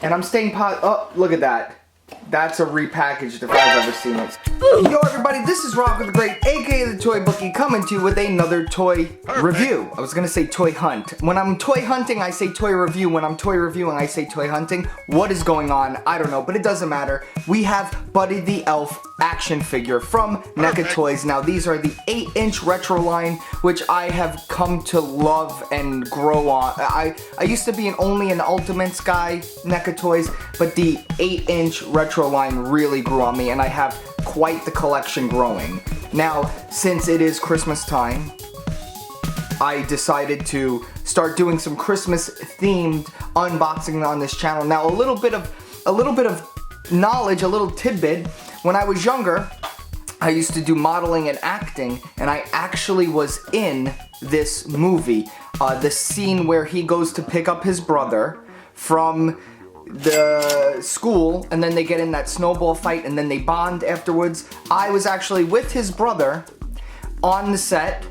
And I'm staying oh, look at that. That's a repackaged if I've ever seen it. Yo everybody, this is Rocco the Great, aka the Toy Bookie, coming to you with another toy review. I was gonna say toy hunt. When I'm toy hunting, I say toy review. When I'm toy reviewing, I say toy hunting. What is going on? I don't know, but it doesn't matter. We have Buddy the Elf action figure from Neca Toys. Now these are the 8-inch retro line, which I have come to love and grow on. I used to be only an Ultimates guy, Neca Toys, but the 8-inch retro line really grew on me, and I have quite the collection growing. Now, since it is Christmas time, I decided to start doing some Christmas themed unboxing on this channel. Now, a little bit of knowledge, a little tidbit. When I was younger, I used to do modeling and acting, and I actually was in this movie. The scene where he goes to pick up his brother from the school, and then they get in that snowball fight, and then they bond afterwards. I was actually with his brother on the set,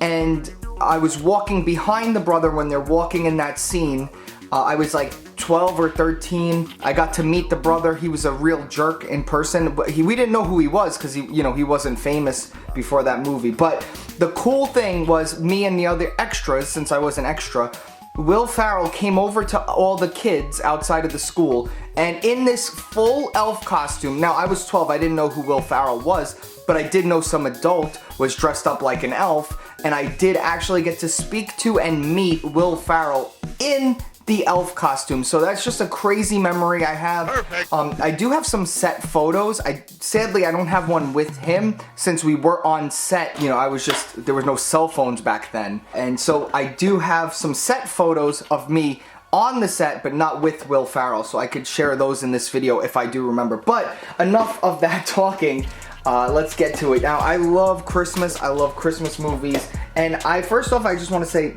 and I was walking behind the brother when they're walking in that scene. I was like 12 or 13. I got to meet the brother. He was a real jerk in person, but we didn't know who he was because he wasn't famous before that movie. But the cool thing was, me and the other extras, since I was an extra, Will Ferrell came over to all the kids outside of the school, and in this full elf costume. Now, I was 12, I didn't know who Will Ferrell was, but I did know some adult was dressed up like an elf, and I did actually get to speak to and meet Will Ferrell in the elf costume. So that's just a crazy memory I have. Perfect. I do have some set photos. Sadly, I don't have one with him since we were on set. There was no cell phones back then. And so I do have some set photos of me on the set, but not with Will Ferrell. So I could share those in this video if I do remember. But enough of that talking. Let's get to it. Now, I love Christmas. I love Christmas movies. And first off, I just want to say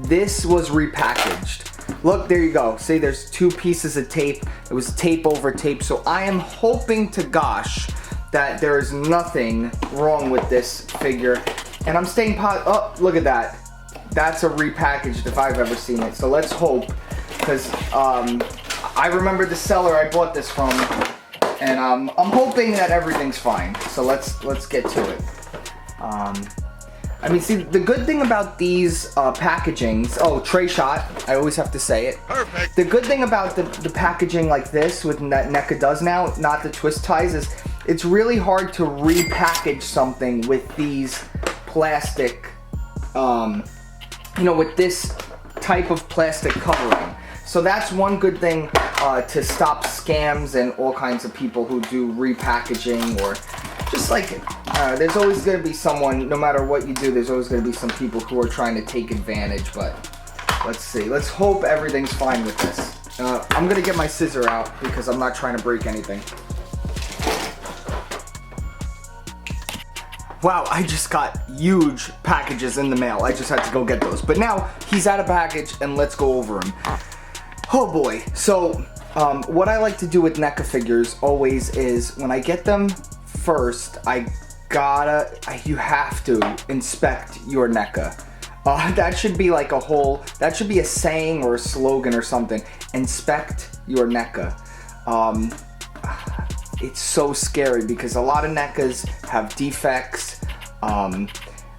this was repackaged. Look, there you go. See, there's 2 pieces of tape. It was tape over tape. So I am hoping to gosh that there is nothing wrong with this figure. And I'm staying oh, look at that. That's a repackaged if I've ever seen it. So let's hope, because I remember the seller I bought this from, and I'm hoping that everything's fine. So let's get to it. See, the good thing about these packagings, tray shot, I always have to say it. Perfect. The good thing about the packaging like this, with that NECA does now, not the twist ties, is it's really hard to repackage something with these plastic, with this type of plastic covering. So that's one good thing to stop scams and all kinds of people who do repackaging, or just like, there's always going to be someone, no matter what you do, there's always going to be some people who are trying to take advantage. But let's see. Let's hope everything's fine with this. I'm going to get my scissor out because I'm not trying to break anything. Wow, I just got huge packages in the mail. I just had to go get those. But now he's out of package, and let's go over him. Oh boy. So what I like to do with NECA figures always is, when I get them first, you have to inspect your NECA. That should be like that should be a saying or a slogan or something. Inspect your NECA. It's so scary because a lot of NECAs have defects. A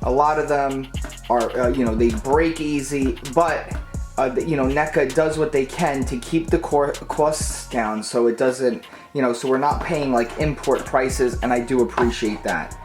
lot of them are, they break easy, but NECA does what they can to keep the costs down, so it doesn't, so we're not paying like import prices, and I do appreciate that.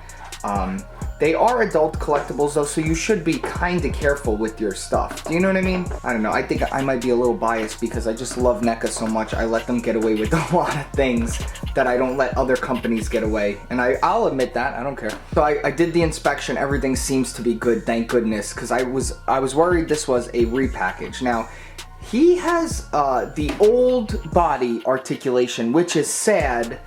They are adult collectibles though, so you should be kind of careful with your stuff. Do you know what I mean? I don't know. I think I might be a little biased because I just love NECA so much. I let them get away with a lot of things that I don't let other companies get away. And I'll admit that. I don't care. So I did the inspection. Everything seems to be good, thank goodness, because I was worried this was a repackage. Now, he has the old body articulation, which is sad.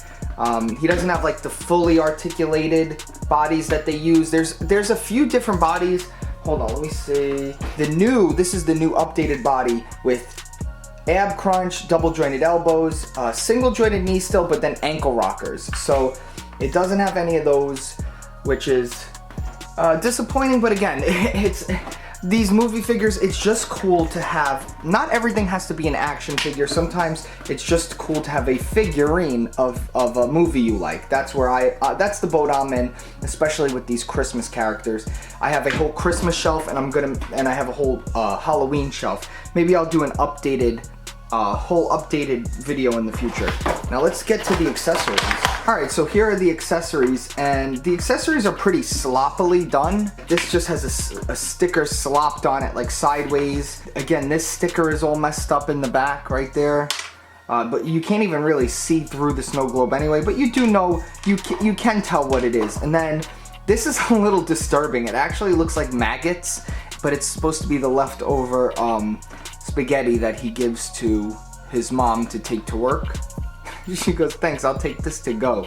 He doesn't have like the fully articulated bodies that they use. There's a few different bodies. Hold on, let me see. This is the new updated body with ab crunch, double jointed elbows, single jointed knee still, but then ankle rockers. So it doesn't have any of those, which is disappointing, but again, these movie figures, it's just cool to have, not everything has to be an action figure. Sometimes it's just cool to have a figurine of a movie you like. That's where that's the boat I'm in, especially with these Christmas characters. I have a whole Christmas shelf, and I have a whole Halloween shelf. Maybe I'll do an whole updated video in the future. Now let's get to the accessories. Alright, so here are the accessories, and the accessories are pretty sloppily done. This just has a sticker slopped on it, like sideways. Again, this sticker is all messed up in the back right there. But you can't even really see through the snow globe anyway, but you do know, you can tell what it is. And then this is a little disturbing. It actually looks like maggots, but it's supposed to be the leftover spaghetti that he gives to his mom to take to work. She goes, thanks, I'll take this to go.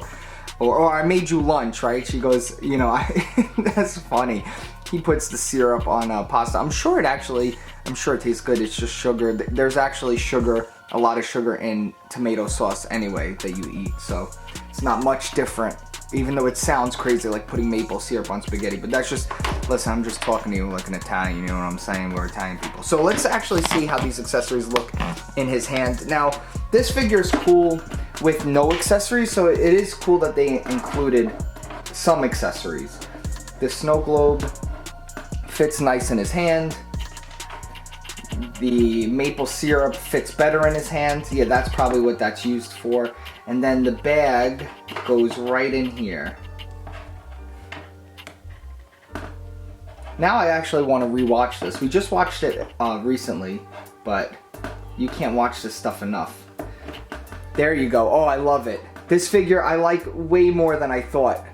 Or I made you lunch, right? She goes, you know, that's funny. He puts the syrup on pasta. I'm sure it tastes good. It's just sugar. There's actually sugar, a lot of sugar in tomato sauce anyway that you eat. So it's not much different, even though it sounds crazy like putting maple syrup on spaghetti. But that's just, listen, I'm just talking to you like an Italian, you know what I'm saying? We're Italian people. So let's actually see how these accessories look in his hand. Now, this figure is cool with no accessories, so it is cool that they included some accessories. The snow globe fits nice in his hand. The maple syrup fits better in his hand. Yeah, that's probably what that's used for. And then the bag goes right in here. Now I actually want to rewatch this. We just watched it recently, but you can't watch this stuff enough. There you go. Oh, I love it. This figure I like way more than I thought.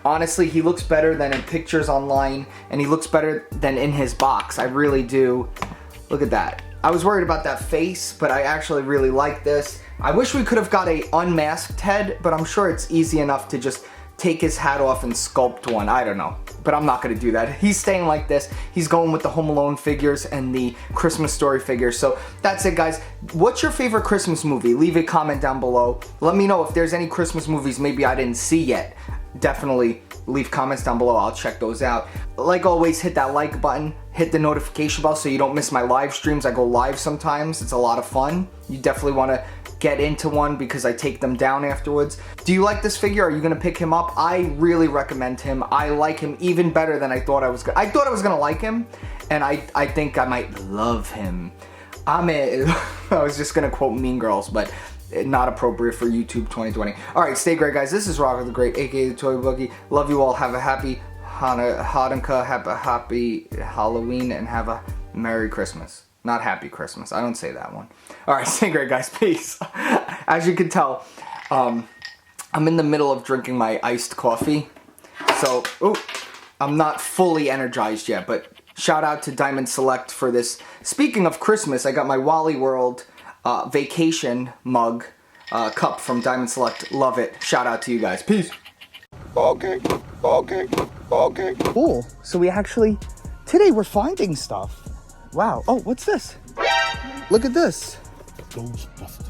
Honestly, he looks better than in pictures online, and he looks better than in his box. I really do. Look at that. I was worried about that face, but I actually really like this. I wish we could have got a unmasked head, but I'm sure it's easy enough to just take his hat off and sculpt one. I don't know, but I'm not gonna do that. He's staying like this. He's going with the Home Alone figures and the Christmas Story figures. So that's it, guys. What's your favorite Christmas movie? Leave a comment down below. Let me know if there's any Christmas movies maybe I didn't see yet. Definitely leave comments down below. I'll check those out. Like always, hit that like button, hit the notification bell so you don't miss my live streams. I go live sometimes. It's a lot of fun. You definitely want to get into one because I take them down afterwards. Do you like this figure? Are you gonna pick him up? I really recommend him. I like him even better than I thought I was gonna. I thought I was gonna like him, and I think I might love him. I was just gonna quote Mean Girls, but not appropriate for YouTube 2020. Alright, stay great, guys. This is Rocco the Great, aka the Toy Bookie. Love you all. Have a happy Hanukkah, have a happy Halloween, and have a Merry Christmas. Not Happy Christmas. I don't say that one. Alright, stay great, guys. Peace. As you can tell, I'm in the middle of drinking my iced coffee. So, I'm not fully energized yet, but shout out to Diamond Select for this. Speaking of Christmas, I got my Wally World vacation mug cup from Diamond Select. Love it. Shout out to you guys. Peace. Okay. Cool. So we actually, today we're finding stuff. Wow. Oh, what's this? Look at this. Ghostbusters.